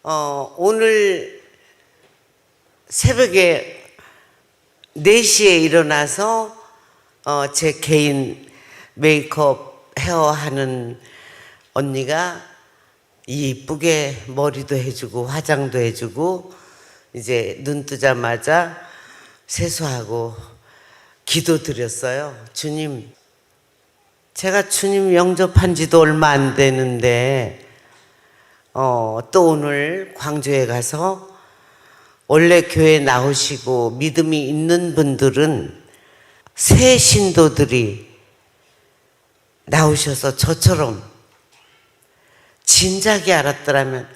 오늘 새벽에 4시에 일어나서 제 개인 메이크업 헤어 하는 언니가 이쁘게 머리도 해주고 화장도 해주고 이제 눈 뜨자마자 세수하고 기도 드렸어요. 주님, 제가 주님 영접한 지도 얼마 안 되는데 또 오늘 광주에 가서 원래 교회 나오시고 믿음이 있는 분들은 새 신도들이 나오셔서 저처럼 진작에 알았더라면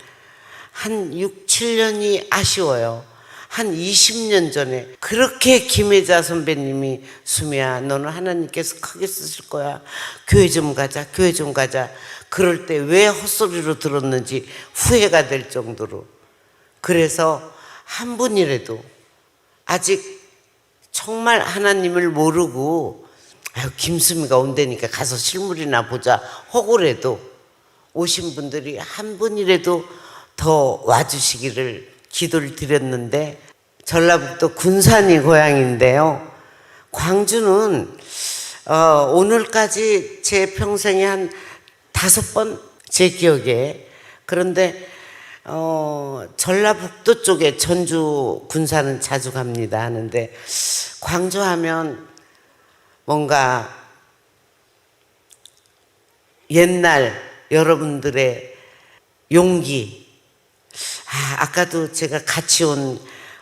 한 6, 7년이 아쉬워요. 한 20년 전에 그렇게 김혜자 선배님이 수미야 너는 하나님께서 크게 쓰실 거야. 교회 좀 가자, 교회 좀 가자. 그럴 때 왜 헛소리로 들었는지 후회가 될 정도로. 그래서 한 분이라도 아직 정말 하나님을 모르고 김수미가 온다니까 가서 실물이나 보자 혹으라도 오신 분들이 한 분이라도 더 와주시기를 기도를 드렸는데, 전라북도 군산이 고향인데요. 광주는 오늘까지 제 평생에 한 5번 제 기억에, 그런데 전라북도 쪽에 전주 군산은 자주 갑니다 하는데, 광주 하면 뭔가 옛날 여러분들의 용기, 아까도 제가 같이 온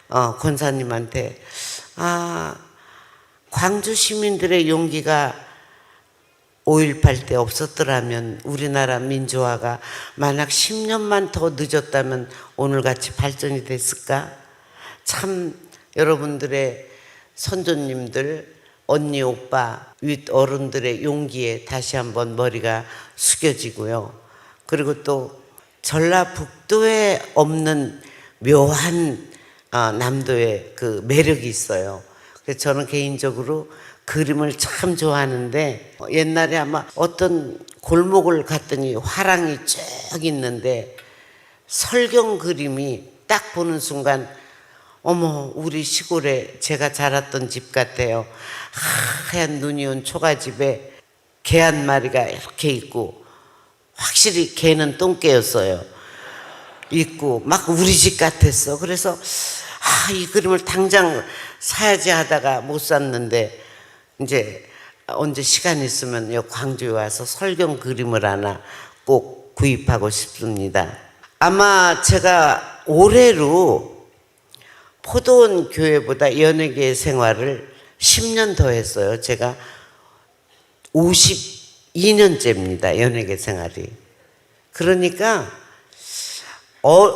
권사님한테 광주 시민들의 용기가 5.18 때 없었더라면 우리나라 민주화가 만약 10년만 더 늦었다면 오늘같이 발전이 됐을까? 참 여러분들의 선조님들, 언니, 오빠, 윗 어른들의 용기에 다시 한번 머리가 숙여지고요. 그리고 또 전라북도에 없는 묘한 남도의 그 매력이 있어요. 그래서 저는 개인적으로 그림을 참 좋아하는데, 옛날에 아마 어떤 골목을 갔더니 화랑이 쭉 있는데 설경 그림이 딱 보는 순간 어머, 우리 시골에 제가 자랐던 집 같아요. 하얀 눈이 온 초가집에 개 한 마리가 이렇게 있고, 확실히 개는 똥개였어요. 있고 막 우리 집 같았어. 그래서 이 그림을 당장 사야지 하다가 못 샀는데, 이제 언제 시간 있으면 여기 광주에 와서 설경 그림을 하나 꼭 구입하고 싶습니다. 아마 제가 올해로 포도원 교회보다 연예계 생활을 10년 더 했어요. 제가 52년째입니다. 연예계 생활이. 그러니까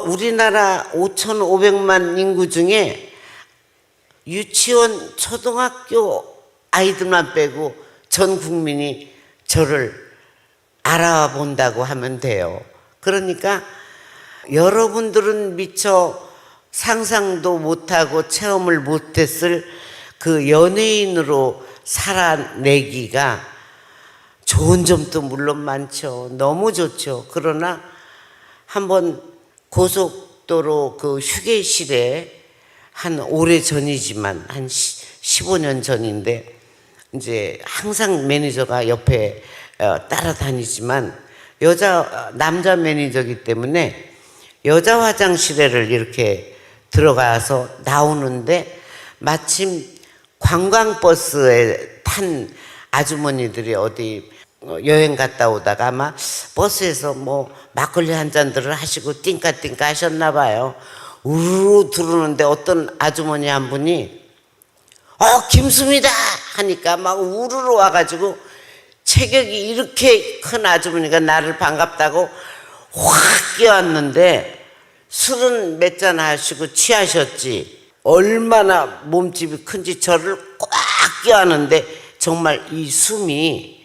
우리나라 5,500만 인구 중에 유치원, 초등학교 아이들만 빼고 전 국민이 저를 알아본다고 하면 돼요. 그러니까 여러분들은 미처 상상도 못하고 체험을 못했을 그 연예인으로 살아내기가 좋은 점도 물론 많죠. 너무 좋죠. 그러나 한번 고속도로 그 휴게실에 한 오래 전이지만 한 15년 전인데, 이제 항상 매니저가 옆에 따라다니지만 남자 매니저이기 때문에 여자 화장실에를 이렇게 들어가서 나오는데, 마침 관광버스에 탄 아주머니들이 어디 여행 갔다 오다가 아마 버스에서 뭐 막걸리 한 잔들을 하시고 띵까띵까 하셨나 봐요. 우르르 들어오는데 어떤 아주머니 한 분이 김수미다 하니까 막 우르르 와가지고, 체격이 이렇게 큰 아주머니가 나를 반갑다고 확 끼웠는데, 술은 몇 잔 하시고 취하셨지 얼마나 몸집이 큰지 저를 꽉 끼웠는데, 정말 이 숨이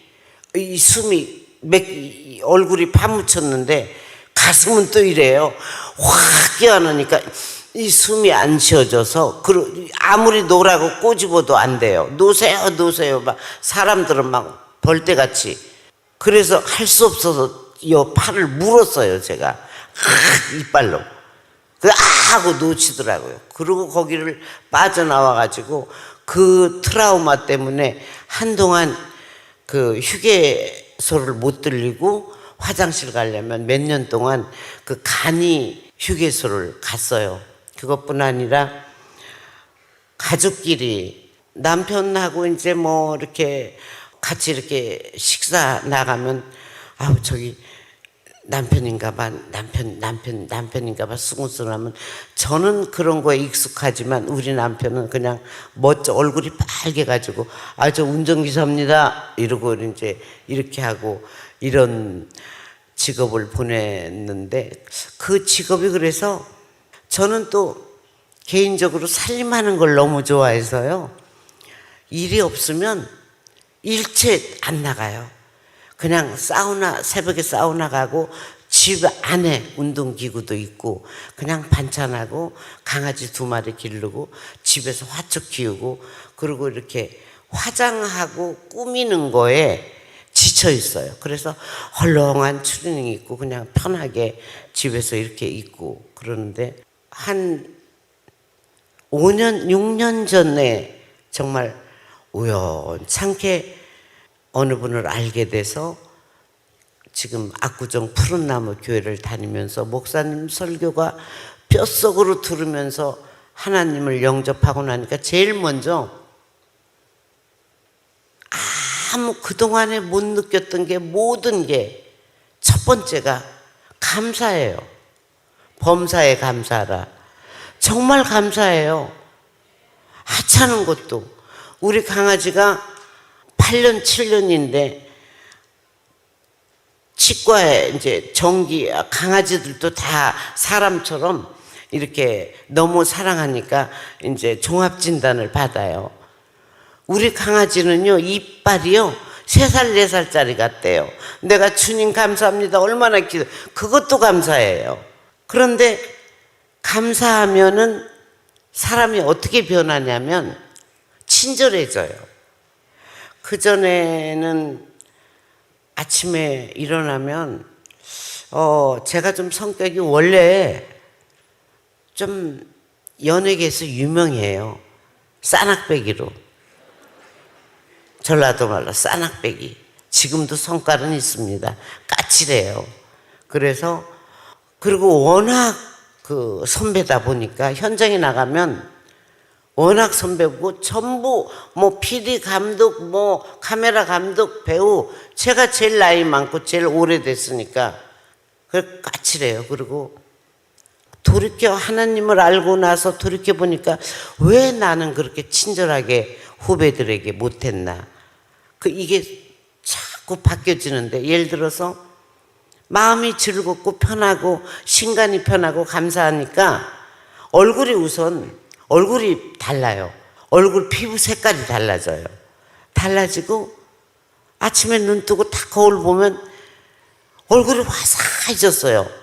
얼굴이 파묻혔는데 가슴은 또 이래요. 확 끼워놓으니까 이 숨이 안 쉬어져서 아무리 놓으라고 꼬집어도 안 돼요. 놓으세요 막 사람들은 막 벌떼같이. 그래서 할 수 없어서 이 팔을 물었어요 제가 이빨로. 하고 놓치더라고요. 그리고 거기를 빠져나와가지고 그 트라우마 때문에 한동안 그 휴게소를 못 들리고 화장실 가려면 몇 년 동안 그 간이 휴게소를 갔어요. 그것뿐 아니라 가족끼리 남편하고 이제 뭐 이렇게 같이 이렇게 식사 나가면 아우 저기 남편인가봐 남편인가봐 수근수근하면 저는 그런 거에 익숙하지만 우리 남편은 그냥 멋져 얼굴이 빨개가지고 아 저 운전기사입니다 이러고 이제 이렇게 하고 이런 직업을 보냈는데 그 직업이 그래서 저는 또 개인적으로 살림하는 걸 너무 좋아해서요 일이 없으면 일체 안 나가요. 그냥 새벽에 사우나 가고 집 안에 운동기구도 있고 그냥 반찬하고 강아지 2마리 기르고 집에서 화초 키우고 그리고 이렇게 화장하고 꾸미는 거에 지쳐 있어요. 그래서 헐렁한 추리닝 입고 그냥 편하게 집에서 이렇게 있고 그러는데 한 5년, 6년 전에 정말 우연찮게 어느 분을 알게 돼서 지금 압구정 푸른나무 교회를 다니면서 목사님 설교가 뼛속으로 들으면서 하나님을 영접하고 나니까 제일 먼저 아무 그동안에 못 느꼈던 게 모든 게 첫 번째가 감사해요. 범사에 감사하라. 정말 감사해요. 하찮은 것도 우리 강아지가 8년 7년인데 치과에 이제 강아지들도 다 사람처럼 이렇게 너무 사랑하니까 이제 종합진단을 받아요. 우리 강아지는요 이빨이요 3살 4살짜리 같대요. 내가 주님 감사합니다 얼마나 그것도 감사해요. 그런데 감사하면은 사람이 어떻게 변하냐면 친절해져요. 그전에는 아침에 일어나면 제가 좀 성격이 원래 좀 연예계에서 유명해요. 싸낙배기로. 전라도 말로 싸낙배기. 지금도 성깔은 있습니다. 까칠해요. 그리고 워낙 그 선배다 보니까 현장에 나가면 워낙 선배고 전부 뭐 PD 감독 뭐 카메라 감독 배우 제가 제일 나이 많고 제일 오래됐으니까 까칠해요. 그리고 하나님을 알고 나서 돌이켜 보니까 왜 나는 그렇게 친절하게 후배들에게 못했나. 이게 자꾸 바뀌어지는데 예를 들어서 마음이 즐겁고 편하고 신간이 편하고 감사하니까 얼굴이 달라요. 얼굴 피부 색깔이 달라져요. 달라지고 아침에 눈 뜨고 딱 거울 보면 얼굴이 화사해졌어요.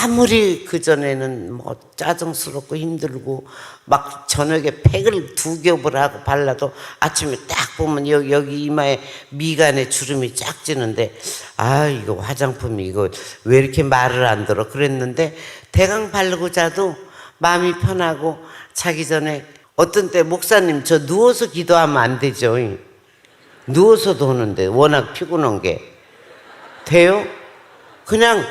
아무리 그전에는 뭐 짜증스럽고 힘들고 막 저녁에 팩을 2겹을 하고 발라도 아침에 딱 보면 여기 이마에 미간에 주름이 쫙 지는데 이거 화장품이 이거 왜 이렇게 말을 안 들어 그랬는데 대강 바르고 자도 마음이 편하고 자기 전에 어떤 때 목사님 저 누워서 기도하면 안 되죠. 누워서도 하는데 워낙 피곤한 게 돼요? 그냥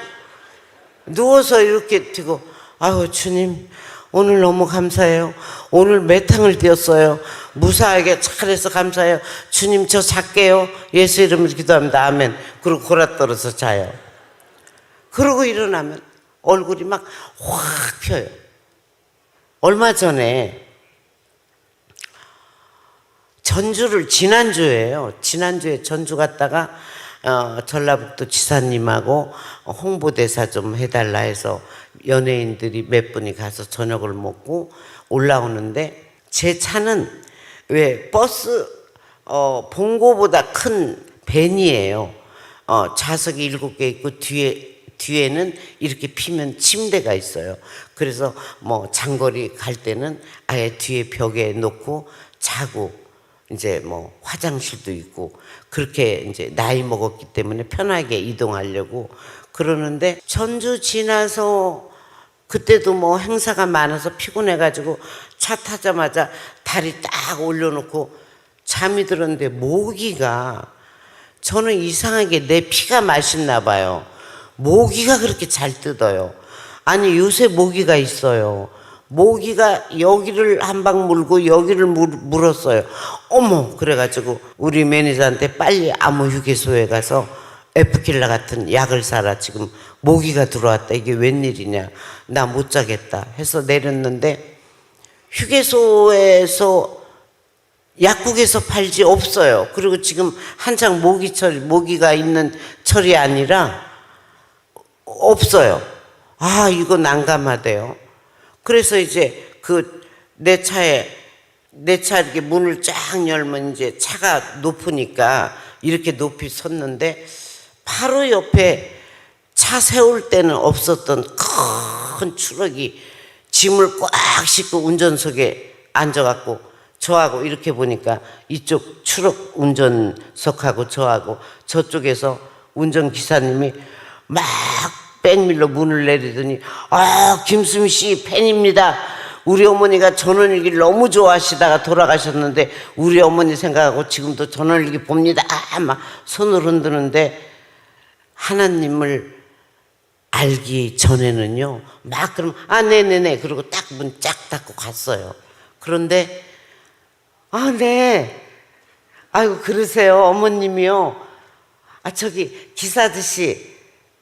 누워서 이렇게 뛰고 아유 주님 오늘 너무 감사해요. 오늘 매탕을 띄었어요. 무사하게 잘해서 감사해요. 주님 저 잘게요. 예수 이름으로 기도합니다. 아멘. 그리고 골아떨어서 자요. 그러고 일어나면 얼굴이 막 확 펴요. 얼마 전에 지난주에 전주 갔다가 전라북도 지사님하고 홍보대사 좀 해달라 해서 연예인들이 몇 분이 가서 저녁을 먹고 올라오는데 제 차는 왜 버스 봉고보다 큰 밴이에요. 좌석이 7개 있고 뒤에는 이렇게 피면 침대가 있어요. 그래서 뭐 장거리 갈 때는 아예 뒤에 벽에 놓고 자고 이제 뭐 화장실도 있고 그렇게 이제 나이 먹었기 때문에 편하게 이동하려고 그러는데 전주 지나서 그때도 뭐 행사가 많아서 피곤해가지고 차 타자마자 다리 딱 올려놓고 잠이 들었는데 모기가, 저는 이상하게 내 피가 맛있나 봐요. 모기가 그렇게 잘 뜯어요. 아니 요새 모기가 있어요. 모기가 여기를 한 방 물고 여기를 물었어요. 어머, 그래가지고 우리 매니저한테 빨리 아무휴게소에 가서 에프킬라 같은 약을 사라. 지금 모기가 들어왔다. 이게 웬일이냐. 나 못 자겠다 해서 내렸는데 휴게소에서 약국에서 팔지 없어요. 그리고 지금 한창 모기가 있는 철이 아니라 없어요. 아, 이거 난감하대요. 그래서 이제 내 차 이렇게 문을 쫙 열면 이제 차가 높으니까 이렇게 높이 섰는데 바로 옆에 차 세울 때는 없었던 큰 트럭이 짐을 꽉 싣고 운전석에 앉아갖고 저하고 이렇게 보니까 이쪽 트럭 운전석하고 저하고 저쪽에서 운전기사님이 막 백밀로 문을 내리더니 김수미 씨 팬입니다. 우리 어머니가 전원일기를 너무 좋아하시다가 돌아가셨는데 우리 어머니 생각하고 지금도 전원일기 봅니다. 막 손을 흔드는데 하나님을 알기 전에는요 막 그럼 네네네 그리고 딱 문 쫙 닫고 갔어요. 그런데 네 아이고 그러세요 어머님이요. 저기 기사 아저씨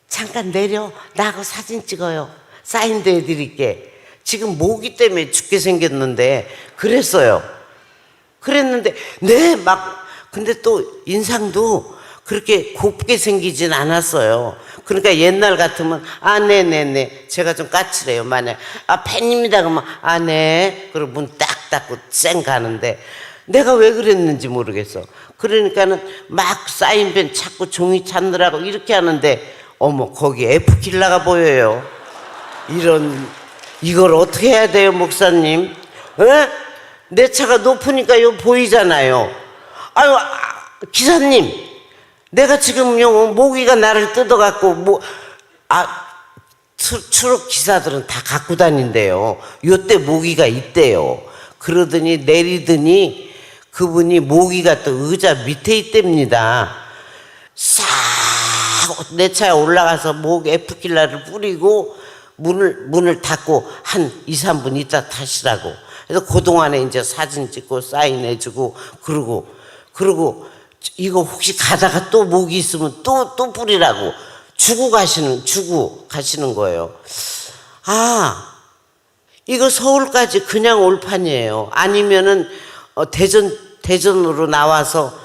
잠깐 내려 나하고 사진 찍어요. 사인도 해드릴게. 지금 모기 때문에 죽게 생겼는데 그랬어요. 그랬는데 네 막 근데 또 인상도 그렇게 곱게 생기진 않았어요. 그러니까 옛날 같으면 네네네 제가 좀 까칠해요. 만약 팬입니다 그러면 네 그리고 문 딱 닫고 쌩 가는데 내가 왜 그랬는지 모르겠어. 그러니까는 막 사인펜 찾고 종이 찾느라고 이렇게 하는데 어머 거기 에프킬라가 보여요. 이걸 어떻게 해야 돼요 목사님? 내 차가 높으니까 이거 보이잖아요. 아유 기사님 내가 지금요 모기가 나를 뜯어갖고 트럭 기사들은 다 갖고 다닌대요. 요때 모기가 있대요. 그러더니 내리더니 그분이 모기가 또 의자 밑에 있답니다. 싹 내 차에 올라가서 목 에프킬라를 뿌리고 문을 닫고 한 2, 3분 있다 타시라고. 그래서 그동안에 이제 사진 찍고 사인해주고 그러고 이거 혹시 가다가 또 모기 있으면 또 뿌리라고 주고 가시는 거예요. 이거 서울까지 그냥 올 판이에요. 아니면은 대전으로 나와서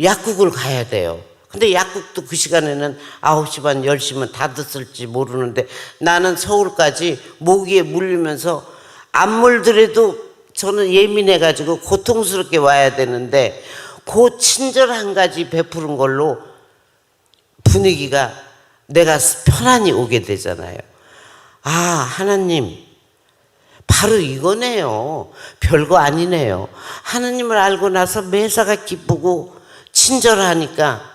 약국을 가야 돼요. 근데 약국도 그 시간에는 9시 반 10시면 닫았을지 모르는데 나는 서울까지 모기에 물리면서 안 물더라도 저는 예민해가지고 고통스럽게 와야 되는데 그 친절 한 가지 베푸는 걸로 분위기가 내가 편안히 오게 되잖아요. 하나님 바로 이거네요. 별거 아니네요. 하나님을 알고 나서 매사가 기쁘고 친절하니까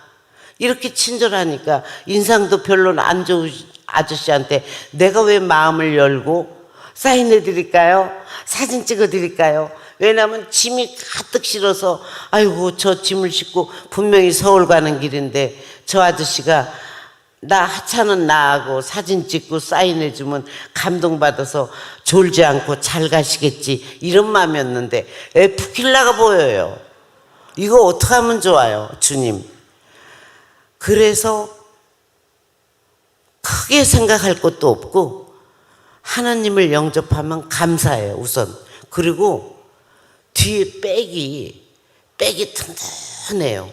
이렇게 친절하니까 인상도 별로 안 좋은 아저씨한테 내가 왜 마음을 열고 사인해 드릴까요? 사진 찍어 드릴까요? 왜냐하면 짐이 가득 실어서 아이고 저 짐을 싣고 분명히 서울 가는 길인데 저 아저씨가 나 하찮은 나하고 사진 찍고 사인해 주면 감동받아서 졸지 않고 잘 가시겠지 이런 마음이었는데 에프킬라가 보여요. 이거 어떻게 하면 좋아요 주님? 그래서 크게 생각할 것도 없고 하나님을 영접하면 감사해요 우선. 그리고 뒤에 백이 튼튼해요.